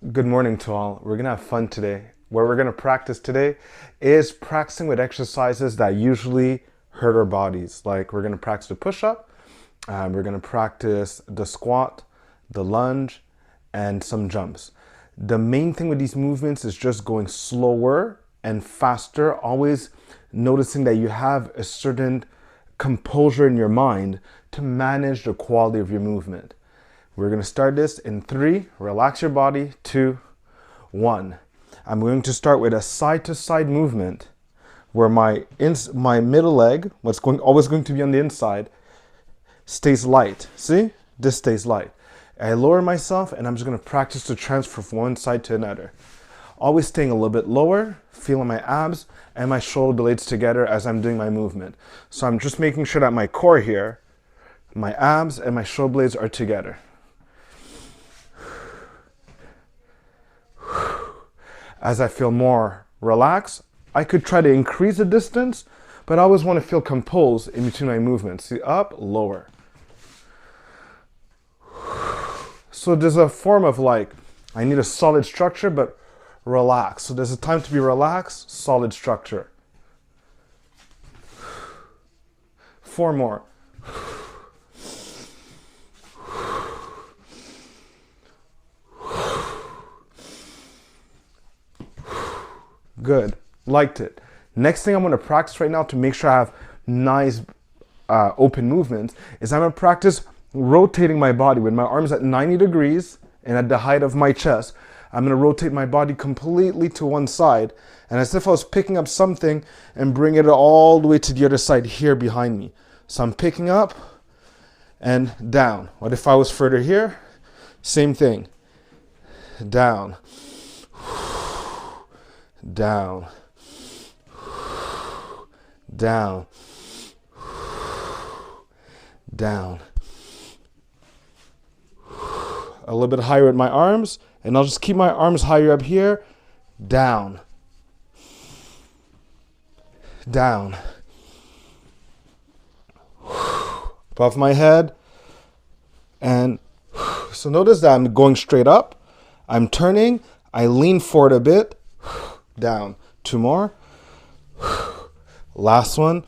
Good morning to all. We're gonna have fun today. What we're gonna practice today is practicing with exercises that usually hurt our bodies. Like we're gonna practice the push-up, we're gonna practice the squat, the lunge, and some jumps. The main thing with these movements is just going slower and faster, always noticing that you have a certain composure in your mind to manage the quality of your movement. We're going to start this in 3, relax your body, 2, 1. I'm going to start with a side-to-side movement where my middle leg, always going to be on the inside, stays light. See? This stays light. I lower myself and I'm just going to practice to transfer from one side to another. Always staying a little bit lower, feeling my abs and my shoulder blades together as I'm doing my movement. So I'm just making sure that my core here, my abs and my shoulder blades are together. As I feel more relaxed, I could try to increase the distance, but I always want to feel composed in between my movements. See, up, lower. So there's a form of like, I need a solid structure, but relax. So there's a time to be relaxed, solid structure. 4 more. Good, liked it. Next thing I'm going to practice right now to make sure I have nice open movements is I'm going to practice rotating my body with my arms at 90 degrees and at the height of my chest. I'm going to rotate my body completely to one side and as if I was picking up something and bring it all the way to the other side here behind me. So I'm picking up and down. What if I was further here? Same thing. Down. Down, down, down. A little bit higher with my arms, and I'll just keep my arms higher up here. Down, down, above my head, and so notice that I'm going straight up. I'm turning, I lean forward a bit. Down. 2 more. Last one.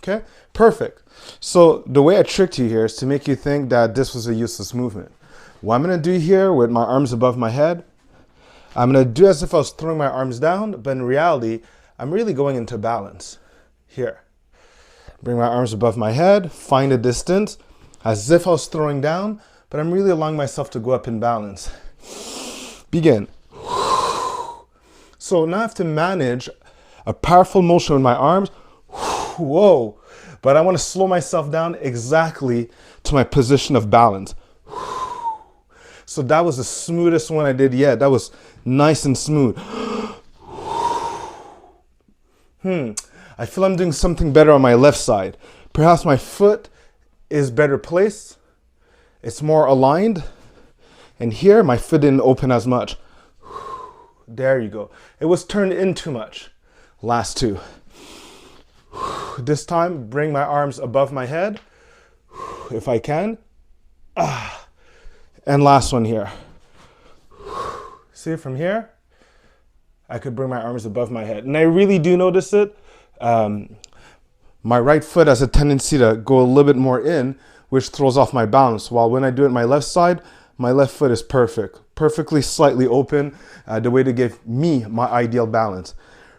Okay, perfect. So the way I tricked you here is to make you think that this was a useless movement. What I'm going to do here with my arms above my head, I'm going to do as if I was throwing my arms down, but in reality, I'm really going into balance. Here. Bring my arms above my head, find a distance, as if I was throwing down, but I'm really allowing myself to go up in balance. Begin. So now I have to manage a powerful motion with my arms. Whoa. But I want to slow myself down exactly to my position of balance. So that was the smoothest one I did yet. That was nice and smooth. I feel I'm doing something better on my left side. Perhaps my foot is better placed. It's more aligned. And here my foot didn't open as much. There you go. It was turned in too much. Last 2. This time, bring my arms above my head, if I can. And last one here. See, from here, I could bring my arms above my head. And I really do notice it. My right foot has a tendency to go a little bit more in, which throws off my balance. While when I do it my left side, my left foot is perfectly slightly open, the way to give me my ideal balance.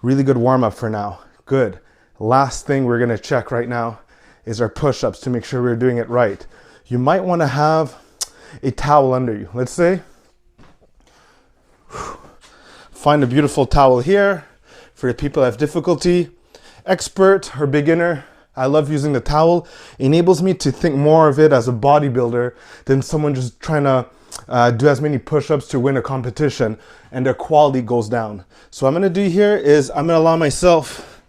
Really good warm up for now. Good. Last thing we're gonna check right now is our push-ups to make sure we're doing it right. You might wanna have a towel under you. Let's say, find a beautiful towel here. For the people that have difficulty, expert or beginner, I love using the towel. It enables me to think more of it as a bodybuilder than someone just trying to do as many push-ups to win a competition and their quality goes down. So what I'm going to do here is I'm going to allow myself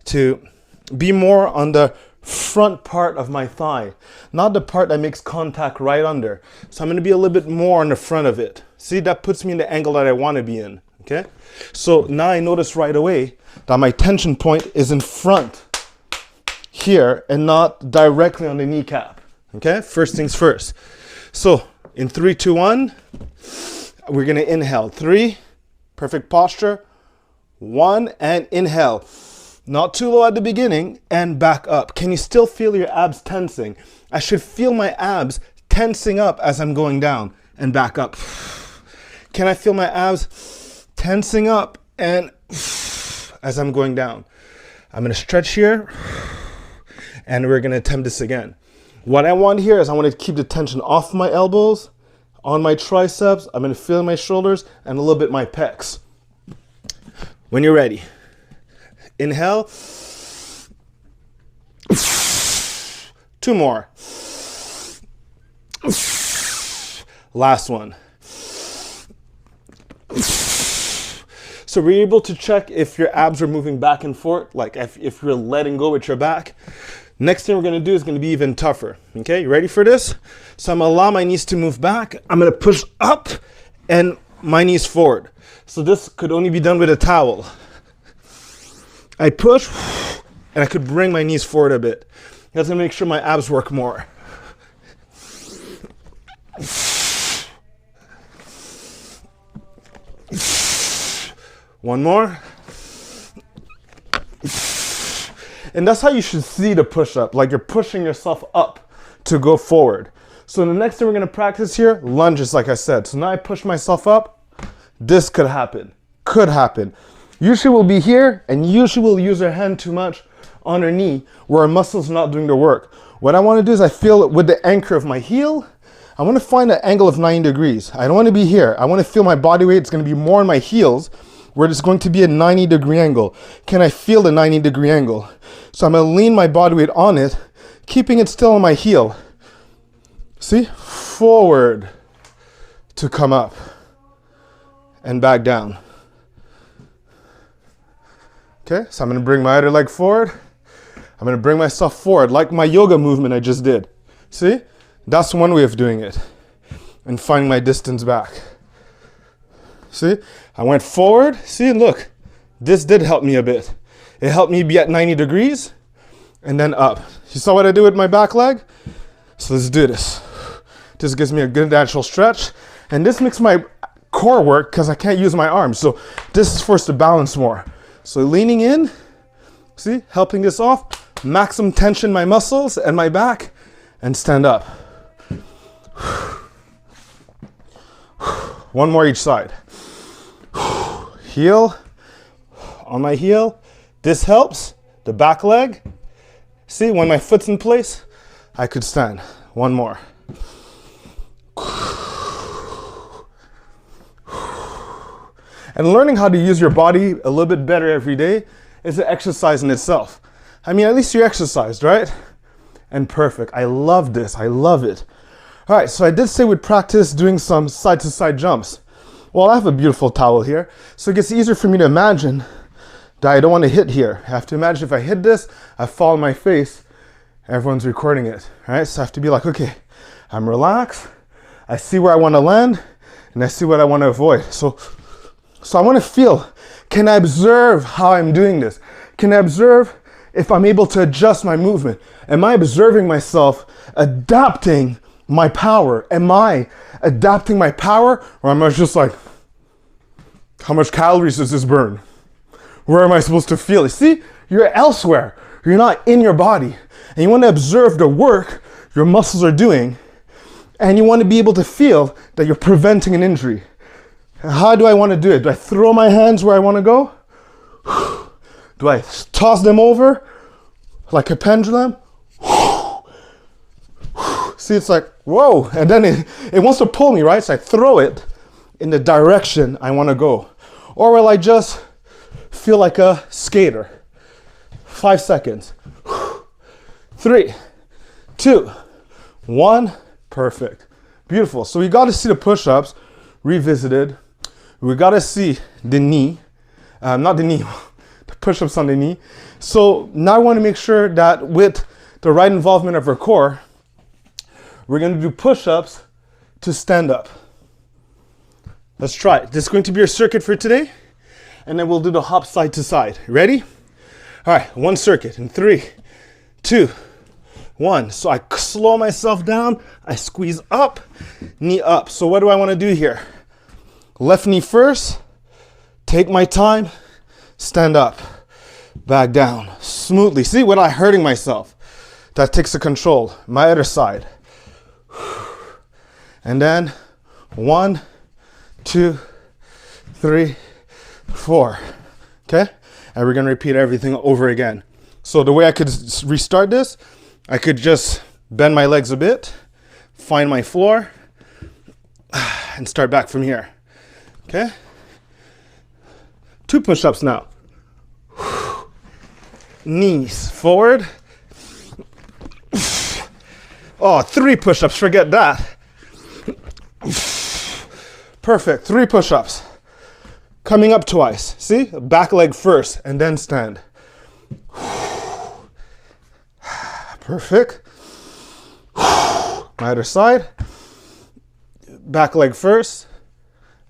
to be more on the front part of my thigh, not the part that makes contact right under. So I'm going to be a little bit more on the front of it. See, that puts me in the angle that I want to be in. Okay. So now I notice right away that my tension point is in front here and not directly on the kneecap. Okay, first things first. So In 3, 2, 1, we're gonna inhale. 3, perfect posture. 1, and inhale. Not too low at the beginning, and back up. Can you still feel your abs tensing? I should feel my abs tensing up as I'm going down and back up. Can I feel my abs tensing up and as I'm going down? I'm gonna stretch here, and we're gonna attempt this again. What I want here is I want to keep the tension off my elbows, on my triceps. I'm gonna feel my shoulders and a little bit my pecs. When you're ready, inhale. 2 more. Last one. So we're able to check if your abs are moving back and forth, like if you're letting go with your back. Next thing we're gonna do is gonna be even tougher. Okay, you ready for this? So I'm gonna allow my knees to move back. I'm gonna push up and my knees forward. So this could only be done with a towel. I push and I could bring my knees forward a bit. That's gonna make sure my abs work more. One more. And that's how you should see the push-up, like you're pushing yourself up to go forward. So the next thing we're gonna practice here, lunges, like I said. So now I push myself up. This could happen, could happen. Usually we'll be here, and usually we'll use our hand too much on our knee where our muscle's not doing the work. What I wanna do is I feel it with the anchor of my heel. I wanna find an angle of 90 degrees. I don't wanna be here. I wanna feel my body weight. It's gonna be more on my heels, where it's going to be a 90-degree angle. Can I feel the 90-degree angle? So I'm gonna lean my body weight on it, keeping it still on my heel. See? Forward to come up and back down. Okay, so I'm gonna bring my other leg forward. I'm gonna bring myself forward, like my yoga movement I just did. See? That's one way of doing it. And finding my distance back. See? I went forward. See, look. This did help me a bit. It helped me be at 90 degrees and then up. You saw what I did with my back leg? So let's do this. This gives me a good natural stretch. And this makes my core work because I can't use my arms. So this is forced to balance more. So leaning in, see, helping this off, maximum tension in my muscles and my back, and stand up. One more each side. Heel, on my heel. This helps, the back leg. See, when my foot's in place, I could stand. One more. And learning how to use your body a little bit better every day is an exercise in itself. I mean, at least you exercised, right? And perfect. I love this. I love it. All right, so I did say we'd practice doing some side-to-side jumps. Well, I have a beautiful towel here, so it gets easier for me to imagine that I don't want to hit here. I have to imagine if I hit this, I fall on my face, everyone's recording it, right? So I have to be like, okay, I'm relaxed, I see where I want to land, and I see what I want to avoid. So I want to feel, can I observe how I'm doing this? Can I observe if I'm able to adjust my movement? Am I observing myself adapting my power? Am I adapting my power? Or am I just like, how much calories does this burn? Where am I supposed to feel it? See, you're elsewhere. You're not in your body. And you want to observe the work your muscles are doing. And you want to be able to feel that you're preventing an injury. How do I want to do it? Do I throw my hands where I want to go? Do I toss them over like a pendulum? See, it's like, whoa. And then it wants to pull me, right? So I throw it in the direction I want to go. Or will I just feel like a skater? 5 seconds. 3, 2, 1. Perfect. Beautiful. So we got to see the push-ups revisited. We got to see the knee. Not the knee. The push-ups on the knee. So now I want to make sure that with the right involvement of our core, we're going to do push-ups to stand up. Let's try it. This is going to be our circuit for today. And then we'll do the hop side to side. Ready? All right, one circuit in 3, 2, 1. So I slow myself down. I squeeze up, knee up. So what do I want to do here? Left knee first. Take my time. Stand up. Back down. Smoothly. See, without hurting myself. That takes the control. My other side. And then 1, 2, 3, 4. Okay? And we're going to repeat everything over again. So the way I could restart this, I could just bend my legs a bit, find my floor, and start back from here. Okay? 2 push-ups now. Knees forward. Oh, 3 push-ups, forget that. Perfect, 3 push-ups. Coming up twice, see? Back leg first, and then stand. Perfect. My other side. Back leg first,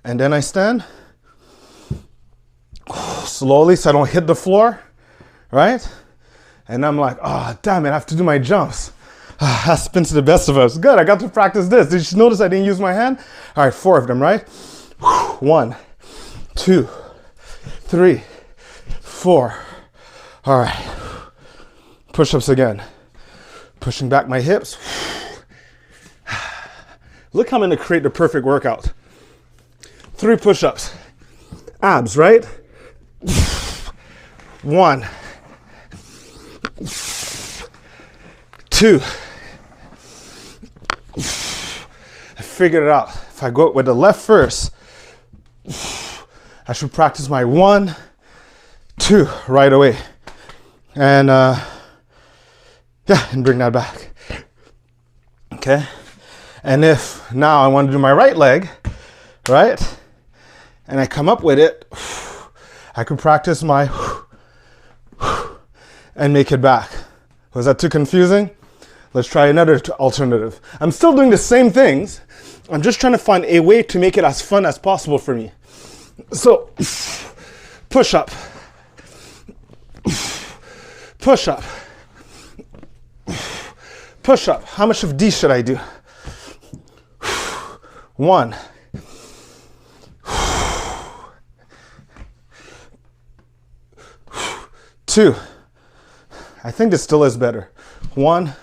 and then I stand. Slowly, so I don't hit the floor, right? And I'm like, oh, damn it, I have to do my jumps. Happens to the best of us. Good, I got to practice this. Did you notice I didn't use my hand? All right, 4 of them, right? 1, 2, 3, 4. All right. Push-ups again. Pushing back my hips. Look how I'm going to create the perfect workout. 3 push-ups. Abs, right? 1, 2. I figured it out. If I go with the left first, I should practice my 1, 2 right away. And and bring that back. Okay? And if now I want to do my right leg, right? And I come up with it, I can practice my and make it back. Was that too confusing? Let's try another alternative. I'm still doing the same things. I'm just trying to find a way to make it as fun as possible for me. So, push up. Push up. Push up. How much of these should I do? 1. 2. I think this still is better. 1,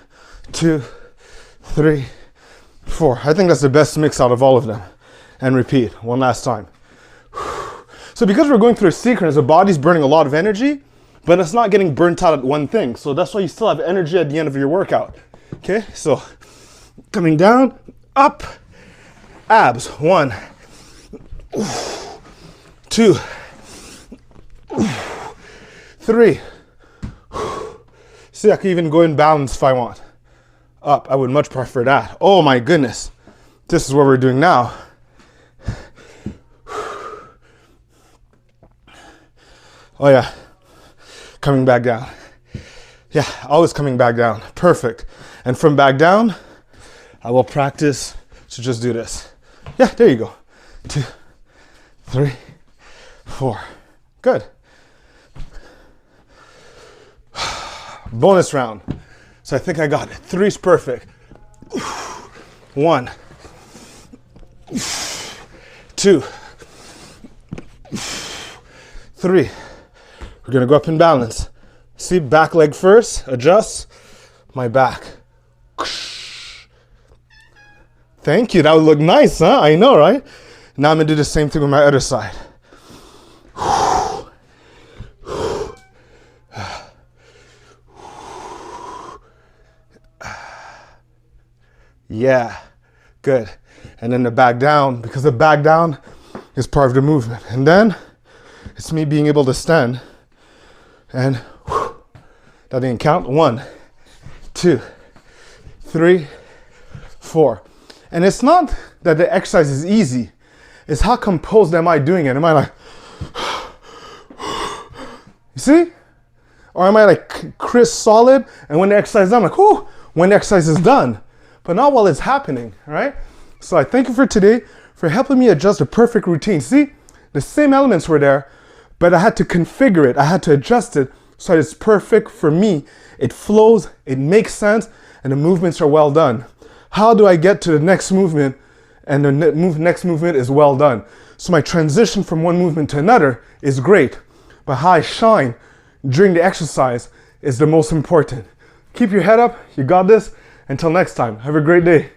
2, 3, 4. I think that's the best mix out of all of them. And repeat one last time. So because we're going through a sequence, the body's burning a lot of energy, but it's not getting burnt out at one thing. So that's why you still have energy at the end of your workout. Okay, so coming down, up, abs. 1, 2, 3. See, I can even go in balance if I want. Up, I would much prefer that. Oh my goodness. This is what we're doing now. Oh yeah, coming back down. Yeah, always coming back down. Perfect. And from back down, I will practice to just do this. Yeah, there you go. 2, 3, 4. Good. Bonus round. So I think I got it. 3 is perfect. 1, 2, 3. We're gonna go up in balance. See, back leg first, adjust my back. Thank you, that would look nice, huh? I know, right? Now I'm gonna do the same thing with my other side. Yeah, good. And then the back down, because the back down is part of the movement. And then it's me being able to stand and that didn't count. 1, 2, 3, 4. And it's not that the exercise is easy. It's how composed am I doing it? Am I like, you see? Or am I like crisp, solid? And when the exercise is done, I'm like, whoo, when the exercise is done. But not while it's happening, right? So I thank you for today for helping me adjust the perfect routine. See, the same elements were there, but I had to configure it. I had to adjust it so that it's perfect for me. It flows, it makes sense, and the movements are well done. How do I get to the next movement and the next movement is well done? So my transition from one movement to another is great, but how I shine during the exercise is the most important. Keep your head up, you got this. Until next time, have a great day.